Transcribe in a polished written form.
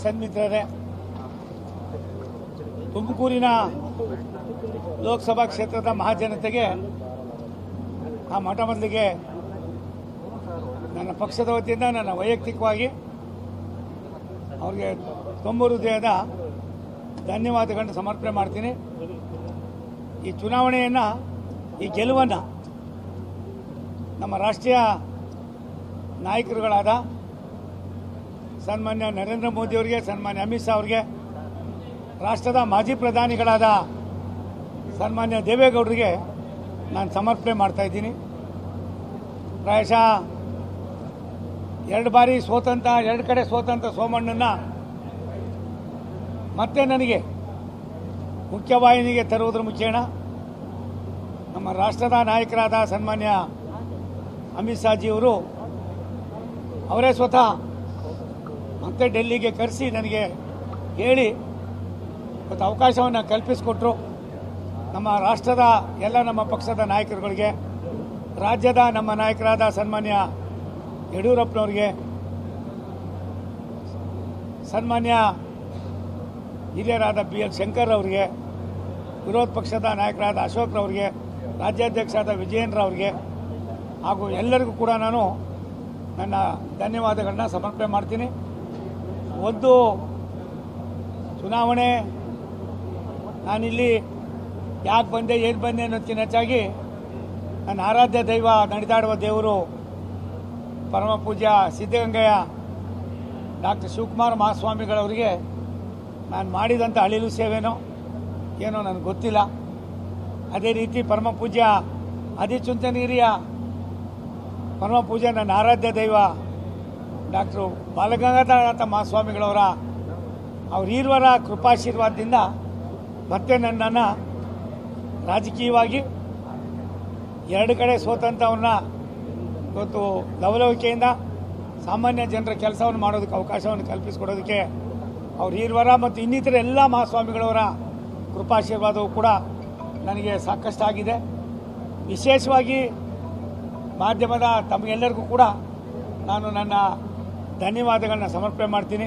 ಸನ್ಮಿತ್ರರೇ, ತುಮಕೂರಿನ ಲೋಕಸಭಾ ಕ್ಷೇತ್ರದ ಮಹಾಜನತೆಗೆ ಆ ಮೊಟ್ಟ ಮೊದಲಿಗೆ ನನ್ನ ಪಕ್ಷದ ವತಿಯಿಂದ ನನ್ನ ವೈಯಕ್ತಿಕವಾಗಿ ಅವ್ರಿಗೆ ತುಂಬ ಹೃದಯದ ಧನ್ಯವಾದಗಳನ್ನು ಸಮರ್ಪಣೆ ಮಾಡ್ತೀನಿ. ಈ ಚುನಾವಣೆಯನ್ನು, ಈ ಗೆಲುವನ್ನು ನಮ್ಮ ರಾಷ್ಟ್ರೀಯ ನಾಯಕರುಗಳಾದ ಸನ್ಮಾನ್ಯ ನರೇಂದ್ರ ಮೋದಿಯವರಿಗೆ, ಸನ್ಮಾನ್ಯ ಅಮಿತ್ ಶಾ ಅವರಿಗೆ, ರಾಷ್ಟ್ರದ ಮಾಜಿ ಪ್ರಧಾನಿಗಳಾದ ಸನ್ಮಾನ್ಯ ದೇವೇಗೌಡರಿಗೆ ನಾನು ಸಮರ್ಪಣೆ ಮಾಡ್ತಾ ಇದ್ದೀನಿ. ಪ್ರಾಯಶಃ ಎರಡು ಕಡೆ ಸೋತಂತ ಸೋಮಣ್ಣನ ಮತ್ತೆ ನನಗೆ ಮುಖ್ಯವಾಹಿನಿಗೆ ತರುವುದರ ಮುಖೇನ ನಮ್ಮ ರಾಷ್ಟ್ರದ ನಾಯಕರಾದ ಸನ್ಮಾನ್ಯ ಅಮಿತ್ ಶಾಜಿಯವರು ಅವರೇ ಸ್ವತಃ ಮತ್ತೆ ಡೆಲ್ಲಿಗೆ ಕರೆಸಿ ನನಗೆ ಹೇಳಿ ಇವತ್ತು ಅವಕಾಶವನ್ನು ಕಲ್ಪಿಸಿಕೊಟ್ರು. ನಮ್ಮ ರಾಷ್ಟ್ರದ ಎಲ್ಲ ನಮ್ಮ ಪಕ್ಷದ ನಾಯಕರುಗಳಿಗೆ, ರಾಜ್ಯದ ನಮ್ಮ ನಾಯಕರಾದ ಸನ್ಮಾನ್ಯ ಯಡಿಯೂರಪ್ಪನವ್ರಿಗೆ, ಸನ್ಮಾನ್ಯ ಹಿರಿಯರಾದ BL ಶಂಕರ್ ಅವರಿಗೆ, ವಿರೋಧ ಪಕ್ಷದ ನಾಯಕರಾದ ಅಶೋಕ್ರವರಿಗೆ, ರಾಜ್ಯಾಧ್ಯಕ್ಷರಾದ ವಿಜಯೇಂದ್ರ ಅವರಿಗೆ ಹಾಗೂ ಎಲ್ಲರಿಗೂ ಕೂಡ ನಾನು ನನ್ನ ಧನ್ಯವಾದಗಳನ್ನ ಸಮರ್ಪಣೆ ಮಾಡ್ತೀನಿ. ಒಂದು ಚುನಾವಣೆ ನಾನಿಲ್ಲಿ ಯಾಕೆ ಬಂದೆ, ಏನು ಬಂದೆ ಅನ್ನೋದಕ್ಕಿಂತ ಹೆಚ್ಚಾಗಿ ನನ್ನ ಆರಾಧ್ಯ ದೈವ, ನಡೆದಾಡುವ ದೇವರು ಪರಮ ಪೂಜ್ಯ ಸಿದ್ಧಗಂಗೆಯ ಡಾಕ್ಟರ್ ಶಿವಕುಮಾರ ಮಹಾಸ್ವಾಮಿಗಳವರಿಗೆ ನಾನು ಮಾಡಿದಂಥ ಅಳಿಲು ಸೇವೆನೋ ಏನೋ ನನಗೆ ಗೊತ್ತಿಲ್ಲ. ಅದೇ ರೀತಿ ಪರಮ ಪೂಜ್ಯ ಆದಿಚುಂಚನಗಿರಿಯ ಪರಮ ಪೂಜ್ಯ ನನ್ನ ಆರಾಧ್ಯ ದೈವ ಡಾಕ್ಟರ್ ಬಾಲಗಂಗಾಧರನಾಥ ಮಹಾಸ್ವಾಮಿಗಳವರ ಅವರೀರ್ವರ ಕೃಪಾಶೀರ್ವಾದದಿಂದ ಮತ್ತೆ ನನ್ನನ್ನು ರಾಜಕೀಯವಾಗಿ ಎರಡು ಕಡೆ ಸೋತಂಥವ್ರನ್ನ ಇವತ್ತು ಲವಲವಿಕೆಯಿಂದ ಸಾಮಾನ್ಯ ಜನರ ಕೆಲಸವನ್ನು ಮಾಡೋದಕ್ಕೆ ಅವಕಾಶವನ್ನು ಕಲ್ಪಿಸಿಕೊಡೋದಕ್ಕೆ ಅವರೀರ್ವರ ಮತ್ತು ಇನ್ನಿತರ ಎಲ್ಲ ಮಹಾಸ್ವಾಮಿಗಳವರ ಕೃಪಾಶೀರ್ವಾದವು ಕೂಡ ನನಗೆ ಸಾಕಷ್ಟಾಗಿದೆ. ವಿಶೇಷವಾಗಿ ಮಾಧ್ಯಮದ ತಮಗೆಲ್ಲರಿಗೂ ಕೂಡ ನಾನು ನನ್ನ ಧನ್ಯವಾದಗಳನ್ನ ಸಮರ್ಪಣೆ ಮಾಡ್ತೀನಿ.